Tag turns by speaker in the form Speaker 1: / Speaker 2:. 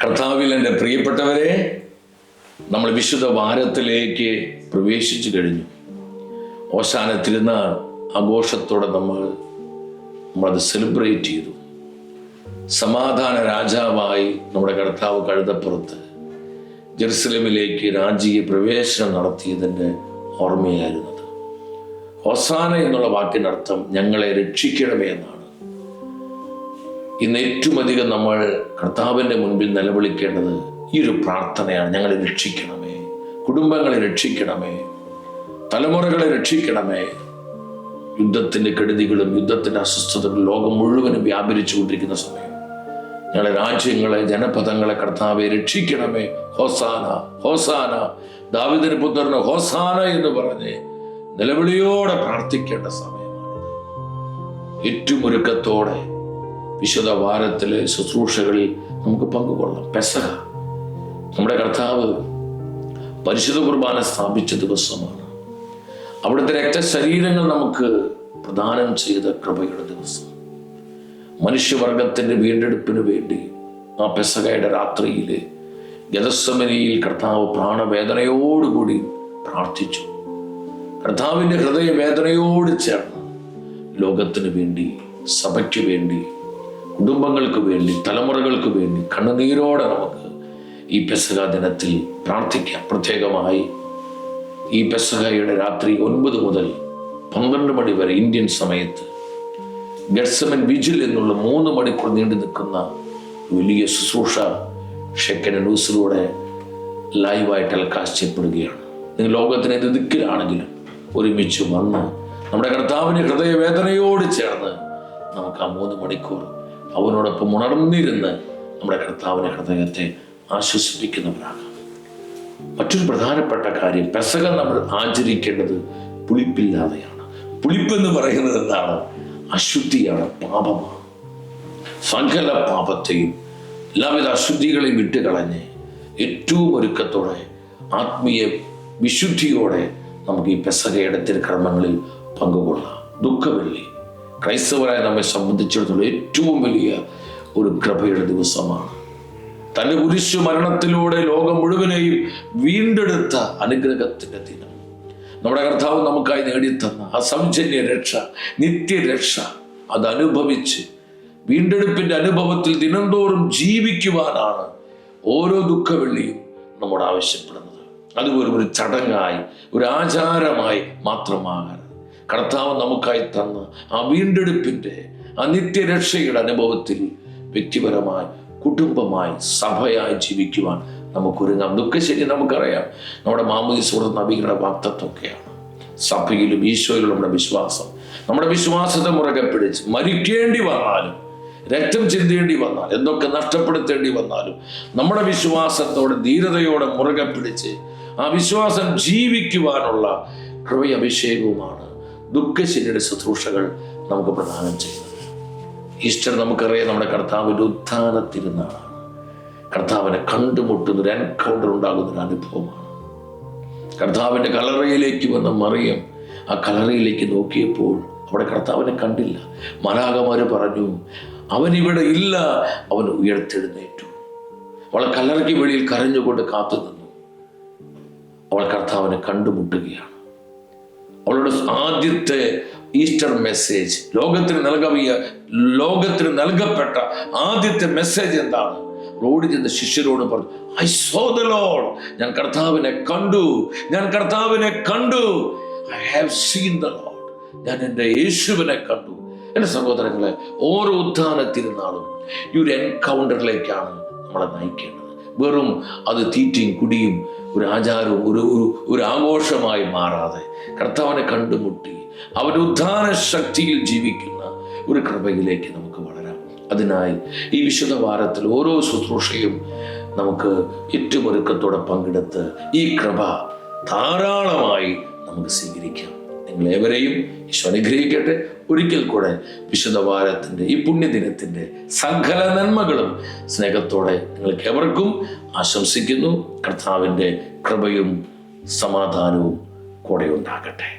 Speaker 1: കർത്താവിൽ എൻ്റെ പ്രിയപ്പെട്ടവരെ, നമ്മൾ വിശുദ്ധ വാരത്തിലേക്ക് പ്രവേശിച്ചു കഴിഞ്ഞു. ഓശാന തിരുനാൾ ആഘോഷത്തോടെ നമ്മളത് സെലിബ്രേറ്റ് ചെയ്തു. സമാധാന രാജാവായി നമ്മുടെ കർത്താവ് കഴുതപ്പുറത്ത് ജെറുസലേമിലേക്ക് രാജ്യീയ പ്രവേശനം നടത്തിയതിൻ്റെ ഓർമ്മയായിരുന്നത്. ഹോസാന എന്നുള്ള വാക്കിനർത്ഥം ഞങ്ങളെ രക്ഷിക്കണമേ എന്നാണ്. ഇന്ന് ഏറ്റവും അധികം നമ്മൾ കർത്താവിൻ്റെ മുൻപിൽ നിലവിളിക്കേണ്ടത് ഈ ഒരു പ്രാർത്ഥനയാണ്. ഞങ്ങളെ രക്ഷിക്കണമേ, കുടുംബങ്ങളെ രക്ഷിക്കണമേ, തലമുറകളെ രക്ഷിക്കണമേ. യുദ്ധത്തിൻ്റെ കെടുതികളും യുദ്ധത്തിൻ്റെ അസ്വസ്ഥതകളും ലോകം മുഴുവനും വ്യാപരിച്ചു കൊണ്ടിരിക്കുന്ന സമയം ഞങ്ങളെ രാജ്യങ്ങളെ, ജനപദങ്ങളെ കർത്താവെ രക്ഷിക്കണമേ. ഹോസാന ഹോസാന, ദാവീദിന്റെ പുത്രന് ഹോസാന എന്ന് പറഞ്ഞ് നിലവിളിയോടെ പ്രാർത്ഥിക്കേണ്ട സമയമാണ്. ഏറ്റവും ഒരുക്കത്തോടെ വിശുദ്ധ വാരത്തിലെ ശുശ്രൂഷകളിൽ നമുക്ക് പങ്കുകൊള്ളാം. പെസഹ നമ്മുടെ കർത്താവ് പരിശുദ്ധ കുർബാന സ്ഥാപിച്ച ദിവസമാണ്. അവിടുത്തെ രക്തശരീരങ്ങൾ നമുക്ക് പ്രദാനം ചെയ്ത കൃപയുടെ ദിവസം. മനുഷ്യവർഗത്തിന്റെ വീണ്ടെടുപ്പിന് വേണ്ടി ആ പെസഹയുടെ രാത്രിയിൽ ഗെത്സമനിയിൽ കർത്താവ് പ്രാണവേദനയോടുകൂടി പ്രാർത്ഥിച്ചു. കർത്താവിൻ്റെ ഹൃദയവേദനയോട് ചേർന്ന് ലോകത്തിന് വേണ്ടി, സഭയ്ക്ക് വേണ്ടി, കുടുംബങ്ങൾക്ക് വേണ്ടി, തലമുറകൾക്ക് വേണ്ടി കണ്ണുനീരോടെ നമുക്ക് ഈ പെസഹ ദിനത്തിൽ പ്രാർത്ഥിക്കാം. പ്രത്യേകമായി ഈ പെസഹയുടെ രാത്രി 9 മുതൽ 12 മണി വരെ ഇന്ത്യൻ സമയത്ത് ഗെത്സമൻ വിജിൽ എന്നുള്ള 3 മണിക്കൂർ നീണ്ടു നിൽക്കുന്ന വലിയ ശുശ്രൂഷ ഷെക്കൻ ന്യൂസിലൂടെ ലൈവായി ടെലികാസ്റ്റ് ചെയ്യപ്പെടുകയാണ്. നിങ്ങൾ ലോകത്തിന് ഏത് ദിക്കിലാണെങ്കിലും ഒരുമിച്ച് വന്ന് നമ്മുടെ കർത്താവിൻ്റെ ഹൃദയവേദനയോട് ചേർന്ന് നമുക്ക് ആ 3 മണിക്കൂർ അവനോടൊപ്പം ഉണർന്നിരുന്ന് നമ്മുടെ കർത്താവിൻ്റെ ഹൃദയത്തെ ആശ്വസിപ്പിക്കുന്നവരാകാം. മറ്റൊരു പ്രധാനപ്പെട്ട കാര്യം, പെസഹ നമ്മൾ ആചരിക്കേണ്ടത് പുളിപ്പില്ലാതെയാണ്. പുളിപ്പെന്ന് പറയുന്നത് എന്താണ്? അശുദ്ധിയാണ്, പാപമാണ്. സകല പാപത്തെയും എല്ലാവിധ അശുദ്ധികളെയും വിട്ടുകളഞ്ഞ് ഏറ്റവും ഒരുക്കത്തോടെ ആത്മീയ വിശുദ്ധിയോടെ നമുക്ക് ഈ പെസഹയുടെ തിരുക്കർമ്മങ്ങളിൽ പങ്കുകൊള്ളാം. ദുഃഖവെള്ളി ക്രൈസ്തവരായ നമ്മെ സംബന്ധിച്ചിടത്തോളം ഏറ്റവും വലിയ ഒരു കൃപയുടെ ദിവസമാണ്. തൻ്റെ കുരിശു മരണത്തിലൂടെ ലോകം മുഴുവനെയും വീണ്ടെടുത്ത അനുഗ്രഹത്തിൻ്റെ ദിനം. നമ്മുടെ കർത്താവ് നമുക്കായി നേടിത്തന്ന അസംജന്യ രക്ഷ, നിത്യരക്ഷ, അതനുഭവിച്ച് വീണ്ടെടുപ്പിൻ്റെ അനുഭവത്തിൽ ദിനംതോറും ജീവിക്കുവാനാണ് ഓരോ ദുഃഖവെള്ളിയും നമ്മോട് ആവശ്യപ്പെടുന്നത്. അതുപോലെ ഒരു ചടങ്ങായി, ഒരു ആചാരമായി മാത്രമാകരുത്. കർത്താവ് നമുക്കായി തന്ന ആ വീണ്ടെടുപ്പിൻ്റെ, ആ നിത്യരക്ഷയുടെ അനുഭവത്തിൽ വ്യക്തിപരമായി, കുടുംബമായി, സഭയായി ജീവിക്കുവാൻ നമുക്കൊരുങ്ങാം. ദുഃഖശരി നമുക്കറിയാം, നമ്മുടെ മാമോദീസ നബിയുടെ വാഗ്ദത്തമൊക്കെയാണ്. സഭയിലും ഈശോയിലും നമ്മുടെ വിശ്വാസം, നമ്മുടെ വിശ്വാസത്തെ മുറുകെ പിടിച്ച് മരിക്കേണ്ടി വന്നാലും, രക്തം ചിന്തേണ്ടി വന്നാലും, എന്തൊക്കെ നഷ്ടപ്പെടുത്തേണ്ടി വന്നാലും നമ്മുടെ വിശ്വാസത്തോടെ ധീരതയോടെ മുറുകെ പിടിച്ച് ആ വിശ്വാസം ജീവിക്കുവാനുള്ള കൃപയഭിഷേകവുമാണ് ദുഃഖശരിയുടെ ശുശ്രൂഷകൾ നമുക്ക് പ്രദാനം ചെയ്യുന്നത്. ഈസ്റ്റർ നമുക്കറിയാം, നമ്മുടെ കർത്താവിൻ്റെ ഉത്ഥാന തിരുനാളാണ്. കർത്താവിനെ കണ്ടുമുട്ടുന്ന ഒരു എൻകൗണ്ടർ ഉണ്ടാകുന്നൊരു അനുഭവമാണ്. കർത്താവിൻ്റെ കല്ലറയിലേക്ക് വന്ന മറിയം ആ കല്ലറയിലേക്ക് നോക്കിയപ്പോൾ അവിടെ കർത്താവിനെ കണ്ടില്ല. മാലാഖമാര് പറഞ്ഞു, അവൻ ഇവിടെ ഇല്ല, അവൻ ഉയർത്തെഴുന്നേറ്റു. അവൾ കല്ലറയ്ക്ക് വെളിയിൽ കരഞ്ഞുകൊണ്ട് കാത്തു നിന്നു. അവൾ കർത്താവിനെ കണ്ടുമുട്ടുകയാണ്. അവളുടെ ആദ്യത്തെ ഈസ്റ്റർ മെസ്സേജ്, ലോകത്തിന് നൽകപ്പെട്ട ആദ്യത്തെ മെസ്സേജ് എന്താണ്? റോഡിൽ ചെന്ന് ശിഷ്യരോട് പറഞ്ഞു, ഐ സോ ദ ലോർഡ്, ഞാൻ കർത്താവിനെ കണ്ടു, ഞാൻ കർത്താവിനെ കണ്ടു. I have seen the Lord, ഞാൻ എൻ്റെ യേശുവിനെ കണ്ടു. എൻ്റെ സഹോദരങ്ങളെ, ഓരോ ഉത്ഥാന തിരുനാളും ഈ ഒരു എൻകൗണ്ടറിലേക്കാണ് നമ്മളെ നയിക്കേണ്ടത്. വെറും അത് തീറ്റയും കുടിയും ഒരു ആചാരവും ഒരു ആഘോഷമായി മാറാതെ കർത്താവിനെ കണ്ടുമുട്ടി അവൻ്റെ ഉദ്ധാന ശക്തിയിൽ ജീവിക്കുന്ന ഒരു കൃപയിലേക്ക് നമുക്ക് വളരാം. അതിനായി ഈ വിശുദ്ധ വാരത്തിൽ ഓരോ ശുശ്രൂഷയും നമുക്ക് ഏറ്റവും ഒരുക്കത്തോടെ പങ്കെടുത്ത് ഈ കൃപ ധാരാളമായി നമുക്ക് സ്വീകരിക്കാം. നിങ്ങളേവരെയും ഈശോ അനുഗ്രഹിക്കട്ടെ. ഒരിക്കൽ കൂടെ വിശുദ്ധ വാരത്തിൻ്റെ ഈ പുണ്യദിനത്തിൻ്റെ സകല നന്മകളും സ്നേഹത്തോടെ നിങ്ങൾക്ക് എവർക്കും ആശംസിക്കുന്നു. കർത്താവിൻ്റെ കൃപയും സമാധാനവും കൂടെ ഉണ്ടാകട്ടെ.